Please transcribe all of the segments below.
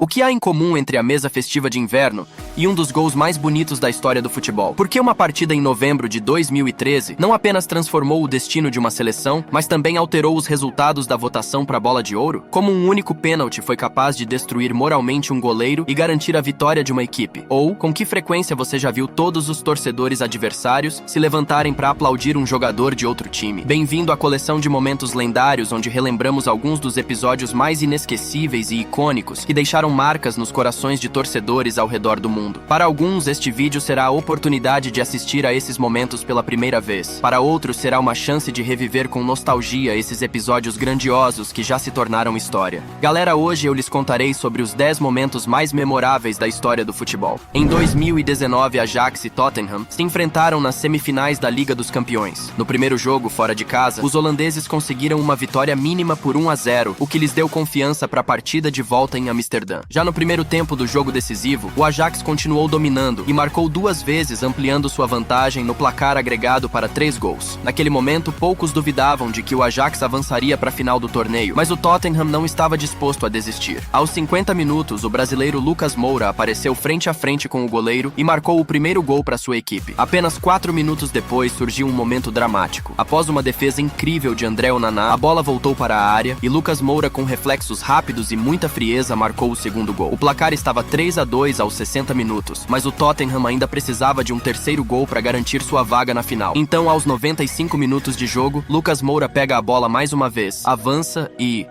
O que há em comum entre a mesa festiva de inverno e um dos gols mais bonitos da história do futebol? Por que uma partida em novembro de 2013 não apenas transformou o destino de uma seleção, mas também alterou os resultados da votação para a Bola de Ouro? Como um único pênalti foi capaz de destruir moralmente um goleiro e garantir a vitória de uma equipe? Ou, com que frequência você já viu todos os torcedores adversários se levantarem para aplaudir um jogador de outro time? Bem-vindo à coleção de momentos lendários, onde relembramos alguns dos episódios mais inesquecíveis e icônicos que deixaram marcas nos corações de torcedores ao redor do mundo. Para alguns, este vídeo será a oportunidade de assistir a esses momentos pela primeira vez. Para outros, será uma chance de reviver com nostalgia esses episódios grandiosos que já se tornaram história. Galera, hoje eu lhes contarei sobre os 10 momentos mais memoráveis da história do futebol. Em 2019, Ajax e Tottenham se enfrentaram nas semifinais da Liga dos Campeões. No primeiro jogo, fora de casa, os holandeses conseguiram uma vitória mínima por 1-0, o que lhes deu confiança para a partida de volta em Amsterdã. Já no primeiro tempo do jogo decisivo, o Ajax continuou dominando e marcou 2 vezes, ampliando sua vantagem no placar agregado para 3 gols. Naquele momento, poucos duvidavam de que o Ajax avançaria para a final do torneio, mas o Tottenham não estava disposto a desistir. Aos 50 minutos, o brasileiro Lucas Moura apareceu frente a frente com o goleiro e marcou o primeiro gol para sua equipe. Apenas 4 minutos depois, surgiu um momento dramático. Após uma defesa incrível de André Onana, a bola voltou para a área e Lucas Moura, com reflexos rápidos e muita frieza, marcou o segundo gol. O placar estava 3-2 aos 60 minutos, mas o Tottenham ainda precisava de um terceiro gol para garantir sua vaga na final. Então, aos 95 minutos de jogo, Lucas Moura pega a bola mais uma vez, avança e...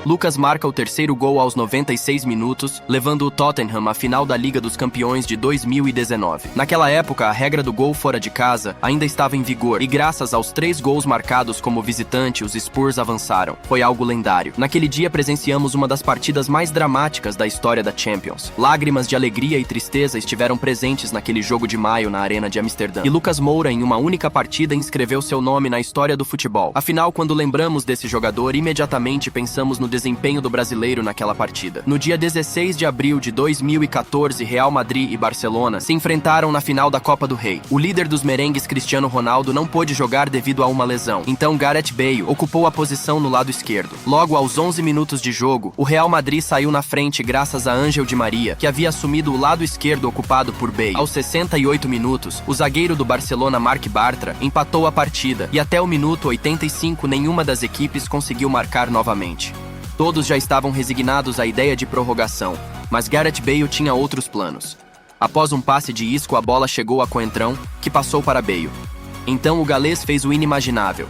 Lucas marca o terceiro gol aos 96 minutos, levando o Tottenham à final da Liga dos Campeões de 2019. Naquela época, a regra do gol fora de casa ainda estava em vigor, e graças aos 3 gols marcados como visitante, os Spurs avançaram. Foi algo lendário. Naquele dia, presenciamos uma das partidas mais dramáticas da história da Champions. Lágrimas de alegria e tristeza estiveram presentes naquele jogo de maio na Arena de Amsterdã. E Lucas Moura, em uma única partida, inscreveu seu nome na história do futebol. Afinal, quando lembramos desse jogador, imediatamente pensamos no desempenho do brasileiro naquela partida. No dia 16 de abril de 2014, Real Madrid e Barcelona se enfrentaram na final da Copa do Rei. O líder dos merengues, Cristiano Ronaldo, não pôde jogar devido a uma lesão. Então Gareth Bale ocupou a posição no lado esquerdo. Logo aos 11 minutos de jogo, o Real Madrid saiu na frente graças a Ángel Di Maria, que havia assumido o lado esquerdo ocupado por Bale. Aos 68 minutos, o zagueiro do Barcelona, Marc Bartra, empatou a partida e até o minuto 85 nenhuma das equipes conseguiu marcar novamente. Todos já estavam resignados à ideia de prorrogação, mas Gareth Bale tinha outros planos. Após um passe de Isco, a bola chegou a Coentrão, que passou para Bale. Então o galês fez o inimaginável.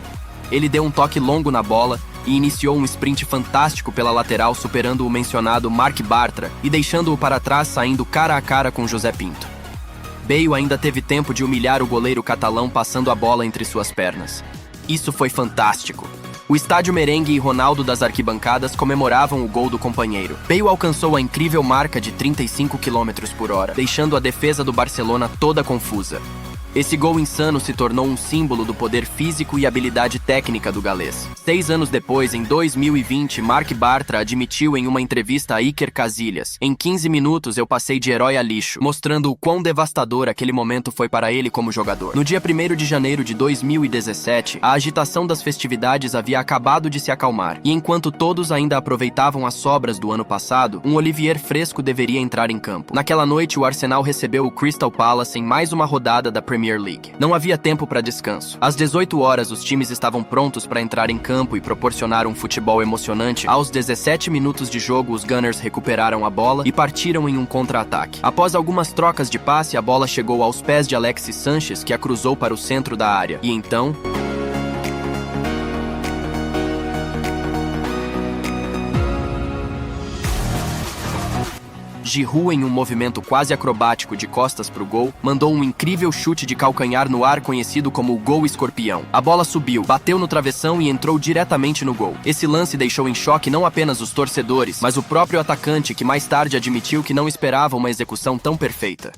Ele deu um toque longo na bola e iniciou um sprint fantástico pela lateral, superando o mencionado Marc Bartra e deixando-o para trás, saindo cara a cara com José Pinto. Bale ainda teve tempo de humilhar o goleiro catalão, passando a bola entre suas pernas. Isso foi fantástico. O estádio merengue e Ronaldo das arquibancadas comemoravam o gol do companheiro. Bale alcançou a incrível marca de 35 km/h, deixando a defesa do Barcelona toda confusa. Esse gol insano se tornou um símbolo do poder físico e habilidade técnica do galês. 6 anos depois, em 2020, Marc Bartra admitiu em uma entrevista a Iker Casillas: "Em 15 minutos eu passei de herói a lixo", mostrando o quão devastador aquele momento foi para ele como jogador. No dia 1º de janeiro de 2017, a agitação das festividades havia acabado de se acalmar, e enquanto todos ainda aproveitavam as sobras do ano passado, um Olivier fresco deveria entrar em campo. Naquela noite, o Arsenal recebeu o Crystal Palace em mais uma rodada da Premier League. Não havia tempo para descanso. Às 18 horas, os times estavam prontos para entrar em campo e proporcionar um futebol emocionante. Aos 17 minutos de jogo, os Gunners recuperaram a bola e partiram em um contra-ataque. Após algumas trocas de passe, a bola chegou aos pés de Alexis Sanchez, que a cruzou para o centro da área. E então... Giroud, em um movimento quase acrobático de costas para o gol, mandou um incrível chute de calcanhar no ar conhecido como o gol escorpião. A bola subiu, bateu no travessão e entrou diretamente no gol. Esse lance deixou em choque não apenas os torcedores, mas o próprio atacante, que mais tarde admitiu que não esperava uma execução tão perfeita.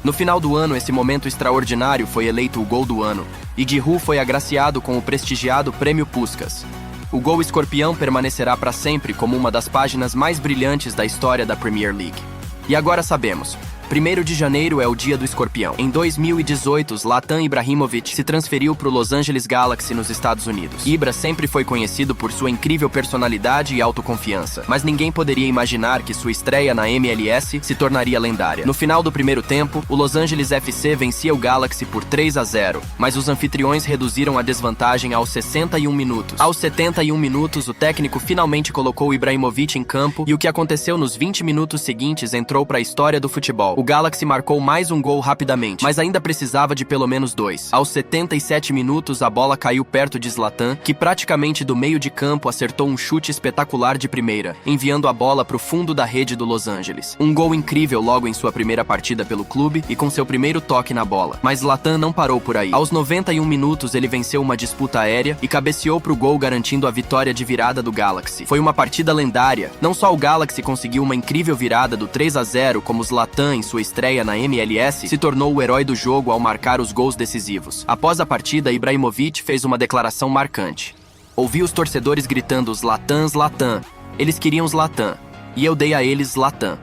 No final do ano, esse momento extraordinário foi eleito o gol do ano, e Giroud foi agraciado com o prestigiado Prêmio Puskás. O gol escorpião permanecerá para sempre como uma das páginas mais brilhantes da história da Premier League. E agora sabemos, 1º de janeiro é o dia do escorpião. Em 2018, Zlatan Ibrahimovic se transferiu para o Los Angeles Galaxy nos Estados Unidos. Ibra sempre foi conhecido por sua incrível personalidade e autoconfiança, mas ninguém poderia imaginar que sua estreia na MLS se tornaria lendária. No final do primeiro tempo, o Los Angeles FC vencia o Galaxy por 3-0, mas os anfitriões reduziram a desvantagem aos 61 minutos. Aos 71 minutos, o técnico finalmente colocou Ibrahimovic em campo e o que aconteceu nos 20 minutos seguintes entrou para a história do futebol. O Galaxy marcou mais um gol rapidamente, mas ainda precisava de pelo menos 2. Aos 77 minutos, a bola caiu perto de Zlatan, que praticamente do meio de campo acertou um chute espetacular de primeira, enviando a bola para o fundo da rede do Los Angeles. Um gol incrível logo em sua primeira partida pelo clube e com seu primeiro toque na bola. Mas Zlatan não parou por aí. Aos 91 minutos, ele venceu uma disputa aérea e cabeceou para o gol, garantindo a vitória de virada do Galaxy. Foi uma partida lendária. Não só o Galaxy conseguiu uma incrível virada do 3-0, como Zlatan, em sua estreia na MLS, se tornou o herói do jogo ao marcar os gols decisivos. Após a partida, Ibrahimovic fez uma declaração marcante. Ouvi os torcedores gritando Zlatan, Zlatan. Eles queriam Zlatan. E eu dei a eles Zlatan.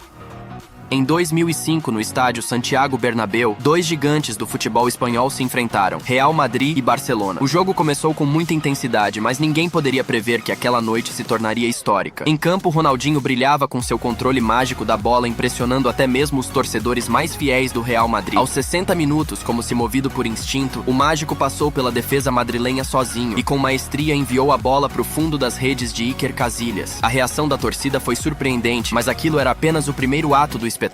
Em 2005, no estádio Santiago Bernabéu, dois gigantes do futebol espanhol se enfrentaram, Real Madrid e Barcelona. O jogo começou com muita intensidade, mas ninguém poderia prever que aquela noite se tornaria histórica. Em campo, Ronaldinho brilhava com seu controle mágico da bola, impressionando até mesmo os torcedores mais fiéis do Real Madrid. Aos 60 minutos, como se movido por instinto, o mágico passou pela defesa madrilenha sozinho e com maestria enviou a bola para o fundo das redes de Iker Casillas. A reação da torcida foi surpreendente, mas aquilo era apenas o primeiro ato do espetáculo.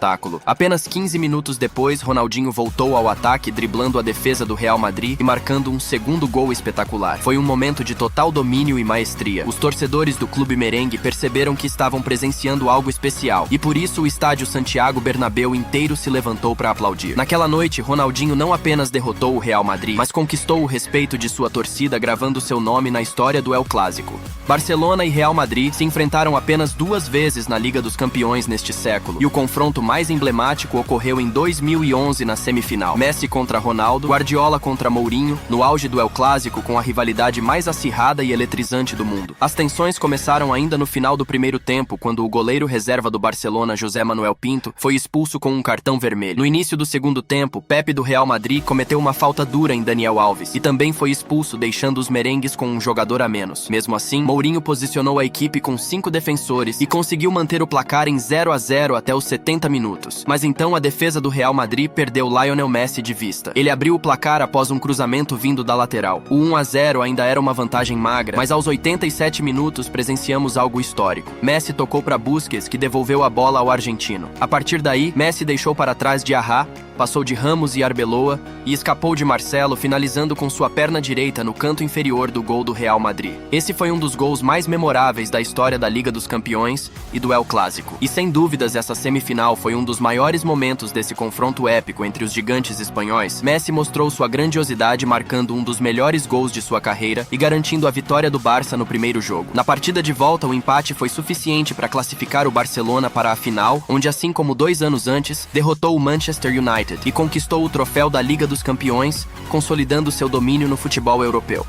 Apenas 15 minutos depois, Ronaldinho voltou ao ataque, driblando a defesa do Real Madrid e marcando um segundo gol espetacular. Foi um momento de total domínio e maestria. Os torcedores do clube merengue perceberam que estavam presenciando algo especial, e por isso o estádio Santiago Bernabéu inteiro se levantou para aplaudir. Naquela noite, Ronaldinho não apenas derrotou o Real Madrid, mas conquistou o respeito de sua torcida, gravando seu nome na história do El Clásico. Barcelona e Real Madrid se enfrentaram apenas 2 vezes na Liga dos Campeões neste século, e o confronto mais emblemático ocorreu em 2011 na semifinal. Messi contra Ronaldo, Guardiola contra Mourinho, no auge do El Clásico, com a rivalidade mais acirrada e eletrizante do mundo. As tensões começaram ainda no final do primeiro tempo, quando o goleiro reserva do Barcelona, José Manuel Pinto, foi expulso com um cartão vermelho. No início do segundo tempo, Pepe do Real Madrid cometeu uma falta dura em Daniel Alves e também foi expulso, deixando os merengues com um jogador a menos. Mesmo assim, Mourinho posicionou a equipe com 5 defensores e conseguiu manter o placar em 0-0 até os 70 minutos. Mas então a defesa do Real Madrid perdeu Lionel Messi de vista. Ele abriu o placar após um cruzamento vindo da lateral. O 1-0 ainda era uma vantagem magra, mas aos 87 minutos presenciamos algo histórico. Messi tocou para Busquets, que devolveu a bola ao argentino. A partir daí, Messi deixou para trás Diarra, passou de Ramos e Arbeloa e escapou de Marcelo, finalizando com sua perna direita no canto inferior do gol do Real Madrid. Esse foi um dos gols mais memoráveis da história da Liga dos Campeões e do El Clásico. E sem dúvidas essa semifinal foi um dos maiores momentos desse confronto épico entre os gigantes espanhóis. Messi mostrou sua grandiosidade, marcando um dos melhores gols de sua carreira e garantindo a vitória do Barça no primeiro jogo. Na partida de volta, o empate foi suficiente para classificar o Barcelona para a final, onde, assim como 2 anos antes, derrotou o Manchester United e conquistou o troféu da Liga dos Campeões, consolidando seu domínio no futebol europeu.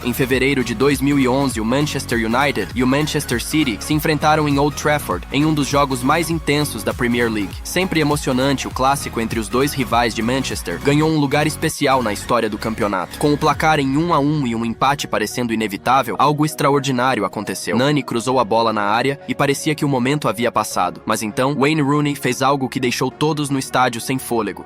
Em fevereiro de 2011, o Manchester United e o Manchester City se enfrentaram em Old Trafford, em um dos jogos mais intensos da Premier League. Sempre emocionante, o clássico entre os dois rivais de Manchester ganhou um lugar especial na história do campeonato. Com o placar em 1-1 e um empate parecendo inevitável, algo extraordinário aconteceu. Nani cruzou a bola na área e parecia que o momento havia passado. Mas então, Wayne Rooney fez algo que deixou todos no estádio sem fôlego.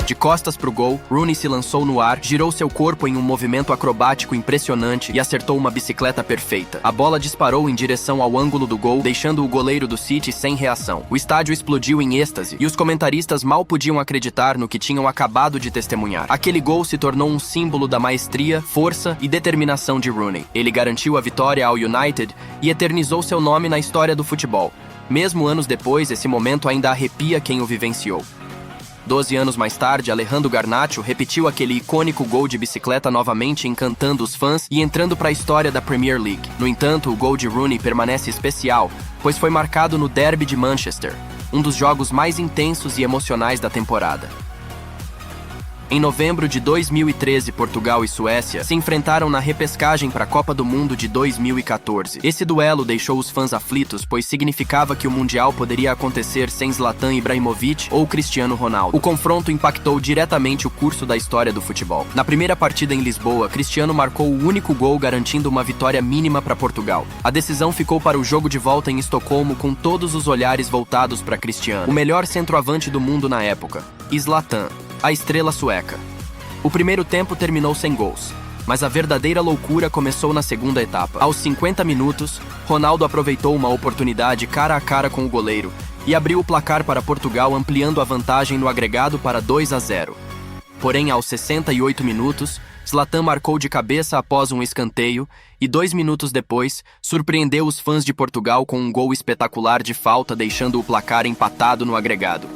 De costas pro gol, Rooney se lançou no ar, girou seu corpo em um movimento acrobático impressionante e acertou uma bicicleta perfeita. A bola disparou em direção ao ângulo do gol, deixando o goleiro do City sem reação. O estádio explodiu em êxtase e os comentaristas mal podiam acreditar no que tinham acabado de testemunhar. Aquele gol se tornou um símbolo da maestria, força e determinação de Rooney. Ele garantiu a vitória ao United e eternizou seu nome na história do futebol. Mesmo anos depois, esse momento ainda arrepia quem o vivenciou. 12 anos mais tarde, Alejandro Garnacho repetiu aquele icônico gol de bicicleta novamente, encantando os fãs e entrando para a história da Premier League. No entanto, o gol de Rooney permanece especial, pois foi marcado no Derby de Manchester, um dos jogos mais intensos e emocionais da temporada. Em novembro de 2013, Portugal e Suécia se enfrentaram na repescagem para a Copa do Mundo de 2014. Esse duelo deixou os fãs aflitos, pois significava que o Mundial poderia acontecer sem Zlatan Ibrahimovic ou Cristiano Ronaldo. O confronto impactou diretamente o curso da história do futebol. Na primeira partida em Lisboa, Cristiano marcou o único gol, garantindo uma vitória mínima para Portugal. A decisão ficou para o jogo de volta em Estocolmo, com todos os olhares voltados para Cristiano, o melhor centroavante do mundo na época, e Zlatan, a estrela sueca. O primeiro tempo terminou sem gols, mas a verdadeira loucura começou na segunda etapa. Aos 50 minutos, Ronaldo aproveitou uma oportunidade cara a cara com o goleiro e abriu o placar para Portugal, ampliando a vantagem no agregado para 2-0. Porém, aos 68 minutos, Zlatan marcou de cabeça após um escanteio e 2 minutos depois, surpreendeu os fãs de Portugal com um gol espetacular de falta, deixando o placar empatado no agregado.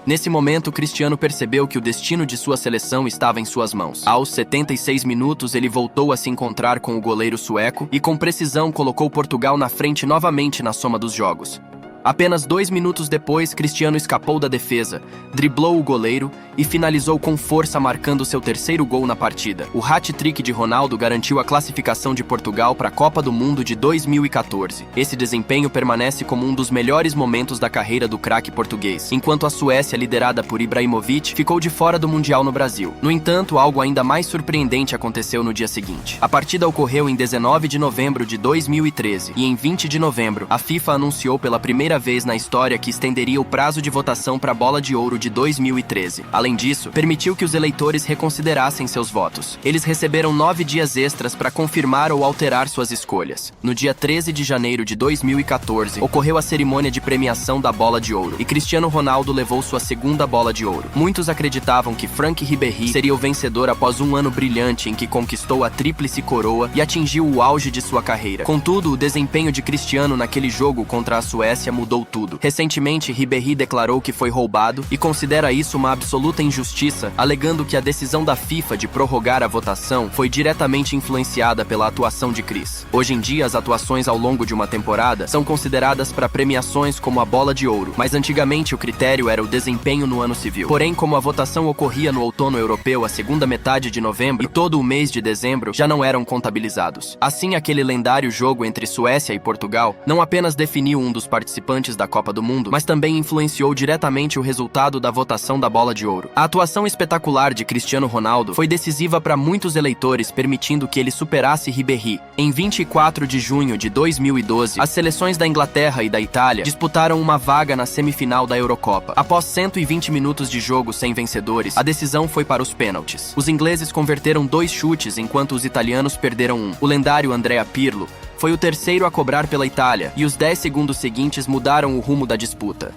Nesse momento, Cristiano percebeu que o destino de sua seleção estava em suas mãos. Aos 76 minutos, ele voltou a se encontrar com o goleiro sueco e, com precisão, colocou Portugal na frente novamente na soma dos jogos. Apenas 2 minutos depois, Cristiano escapou da defesa, driblou o goleiro e finalizou com força, marcando seu terceiro gol na partida. O hat-trick de Ronaldo garantiu a classificação de Portugal para a Copa do Mundo de 2014. Esse desempenho permanece como um dos melhores momentos da carreira do craque português, enquanto a Suécia, liderada por Ibrahimovic, ficou de fora do Mundial no Brasil. No entanto, algo ainda mais surpreendente aconteceu no dia seguinte. A partida ocorreu em 19 de novembro de 2013 e em 20 de novembro, a FIFA anunciou pela primeira vez na história que estenderia o prazo de votação para a Bola de Ouro de 2013. Além disso, permitiu que os eleitores reconsiderassem seus votos. Eles receberam 9 dias extras para confirmar ou alterar suas escolhas. No dia 13 de janeiro de 2014, ocorreu a cerimônia de premiação da Bola de Ouro e Cristiano Ronaldo levou sua segunda Bola de Ouro. Muitos acreditavam que Franck Ribéry seria o vencedor após um ano brilhante em que conquistou a tríplice coroa e atingiu o auge de sua carreira. Contudo, o desempenho de Cristiano naquele jogo contra a Suécia mudou tudo. Recentemente, Ribéry declarou que foi roubado e considera isso uma absoluta injustiça, alegando que a decisão da FIFA de prorrogar a votação foi diretamente influenciada pela atuação de Cris. Hoje em dia, as atuações ao longo de uma temporada são consideradas para premiações como a Bola de Ouro, mas antigamente o critério era o desempenho no ano civil. Porém, como a votação ocorria no outono europeu, a segunda metade de novembro e todo o mês de dezembro já não eram contabilizados. Assim, aquele lendário jogo entre Suécia e Portugal não apenas definiu um dos participantes da Copa do Mundo, mas também influenciou diretamente o resultado da votação da Bola de Ouro. A atuação espetacular de Cristiano Ronaldo foi decisiva para muitos eleitores, permitindo que ele superasse Ribéry. Em 24 de junho de 2012, as seleções da Inglaterra e da Itália disputaram uma vaga na semifinal da Eurocopa. Após 120 minutos de jogo sem vencedores, a decisão foi para os pênaltis. Os ingleses converteram 2 chutes, enquanto os italianos perderam 1. O lendário Andrea Pirlo foi o terceiro a cobrar pela Itália, e os 10 segundos seguintes mudaram o rumo da disputa.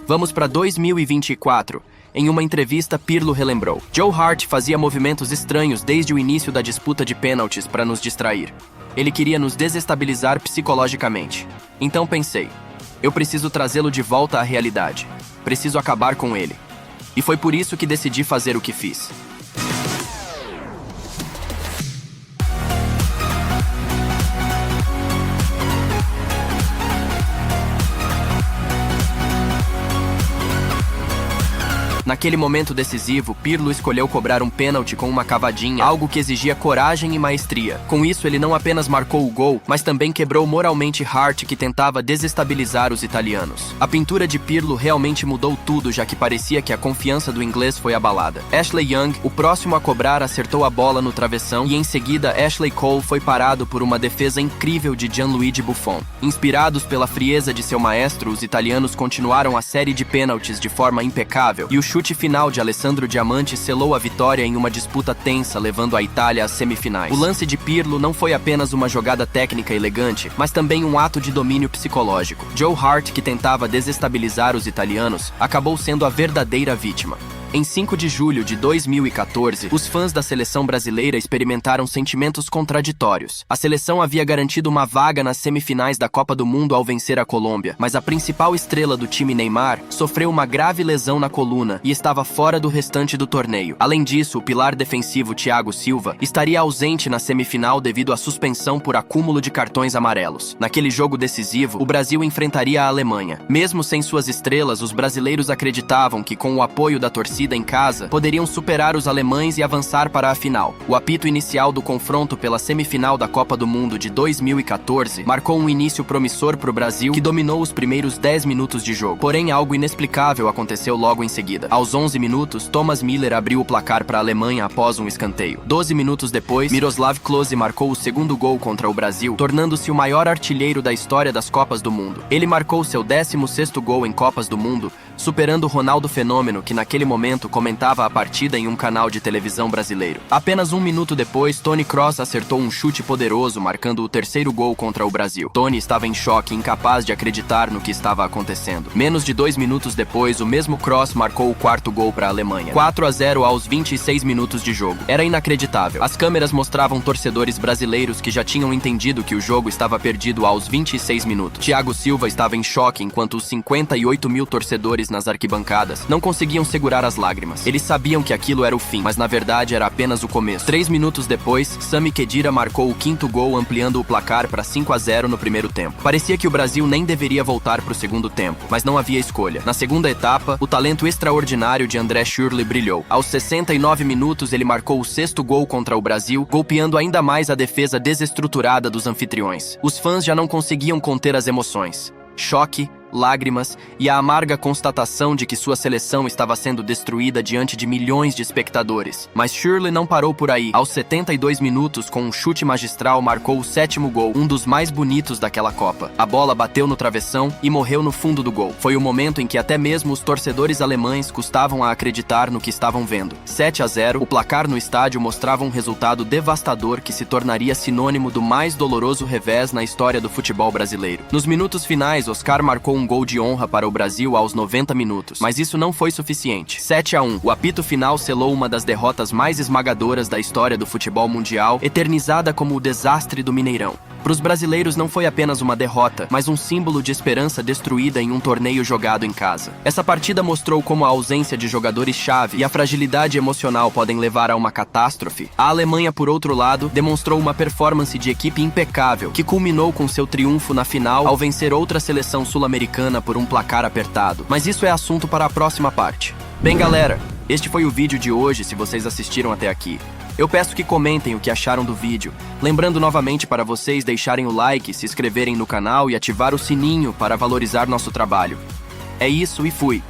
Vamos para 2024. Em uma entrevista, Pirlo relembrou: Joe Hart fazia movimentos estranhos desde o início da disputa de pênaltis para nos distrair. Ele queria nos desestabilizar psicologicamente. Então pensei, eu preciso trazê-lo de volta à realidade. Preciso acabar com ele. E foi por isso que decidi fazer o que fiz. Naquele momento decisivo, Pirlo escolheu cobrar um pênalti com uma cavadinha, algo que exigia coragem e maestria. Com isso, ele não apenas marcou o gol, mas também quebrou moralmente Hart, que tentava desestabilizar os italianos. A pintura de Pirlo realmente mudou tudo, já que parecia que a confiança do inglês foi abalada. Ashley Young, o próximo a cobrar, acertou a bola no travessão e em seguida Ashley Cole foi parado por uma defesa incrível de Gianluigi Buffon. Inspirados pela frieza de seu maestro, os italianos continuaram a série de pênaltis de forma impecável e o chute final de Alessandro Diamante selou a vitória em uma disputa tensa, levando a Itália às semifinais. O lance de Pirlo não foi apenas uma jogada técnica elegante, mas também um ato de domínio psicológico. Joe Hart, que tentava desestabilizar os italianos, acabou sendo a verdadeira vítima. Em 5 de julho de 2014, os fãs da seleção brasileira experimentaram sentimentos contraditórios. A seleção havia garantido uma vaga nas semifinais da Copa do Mundo ao vencer a Colômbia, mas a principal estrela do time, Neymar, sofreu uma grave lesão na coluna e estava fora do restante do torneio. Além disso, o pilar defensivo Thiago Silva estaria ausente na semifinal devido à suspensão por acúmulo de cartões amarelos. Naquele jogo decisivo, o Brasil enfrentaria a Alemanha. Mesmo sem suas estrelas, os brasileiros acreditavam que, com o apoio da torcida em casa, poderiam superar os alemães e avançar para a final. O apito inicial do confronto pela semifinal da Copa do Mundo de 2014 marcou um início promissor para o Brasil, que dominou os primeiros 10 minutos de jogo. Porém, algo inexplicável aconteceu logo em seguida. Aos 11 minutos, Thomas Müller abriu o placar para a Alemanha após um escanteio. 12 minutos depois, Miroslav Klose marcou o segundo gol contra o Brasil, tornando-se o maior artilheiro da história das Copas do Mundo. Ele marcou seu 16º gol em Copas do Mundo, superando Ronaldo Fenômeno, que naquele momento comentava a partida em um canal de televisão brasileiro. Apenas um minuto depois, Toni Kroos acertou um chute poderoso, marcando o terceiro gol contra o Brasil. Toni estava em choque, incapaz de acreditar no que estava acontecendo. Menos de 2 minutos depois, o mesmo Kroos marcou o quarto gol para a Alemanha. 4-0 aos 26 minutos de jogo. Era inacreditável. As câmeras mostravam torcedores brasileiros que já tinham entendido que o jogo estava perdido aos 26 minutos. Thiago Silva estava em choque, enquanto os 58 mil torcedores nas arquibancadas não conseguiam segurar as lágrimas. Eles sabiam que aquilo era o fim, mas na verdade era apenas o começo. 3 minutos depois, Sami Khedira marcou o quinto gol, ampliando o placar para 5-0 no primeiro tempo. Parecia que o Brasil nem deveria voltar para o segundo tempo, mas não havia escolha. Na segunda etapa, o talento extraordinário de André Schürrle brilhou. Aos 69 minutos, ele marcou o sexto gol contra o Brasil, golpeando ainda mais a defesa desestruturada dos anfitriões. Os fãs já não conseguiam conter as emoções. Choque, lágrimas e a amarga constatação de que sua seleção estava sendo destruída diante de milhões de espectadores. Mas Schürrle não parou por aí. Aos 72 minutos, com um chute magistral, marcou o 7º gol, um dos mais bonitos daquela Copa. A bola bateu no travessão e morreu no fundo do gol. Foi o momento em que até mesmo os torcedores alemães custavam a acreditar no que estavam vendo. 7-0, o placar no estádio mostrava um resultado devastador que se tornaria sinônimo do mais doloroso revés na história do futebol brasileiro. Nos minutos finais, Oscar marcou um gol de honra para o Brasil aos 90 minutos, mas isso não foi suficiente. 7-1, o apito final selou uma das derrotas mais esmagadoras da história do futebol mundial, eternizada como o desastre do Mineirão. Para os brasileiros não foi apenas uma derrota, mas um símbolo de esperança destruída em um torneio jogado em casa. Essa partida mostrou como a ausência de jogadores-chave e a fragilidade emocional podem levar a uma catástrofe. A Alemanha, por outro lado, demonstrou uma performance de equipe impecável, que culminou com seu triunfo na final ao vencer outra seleção sul-americana por um placar apertado. Mas isso é assunto para a próxima parte. Bem, galera, este foi o vídeo de hoje, se vocês assistiram até aqui. Eu peço que comentem o que acharam do vídeo, lembrando novamente para vocês deixarem o like, se inscreverem no canal e ativar o sininho para valorizar nosso trabalho. É isso e fui!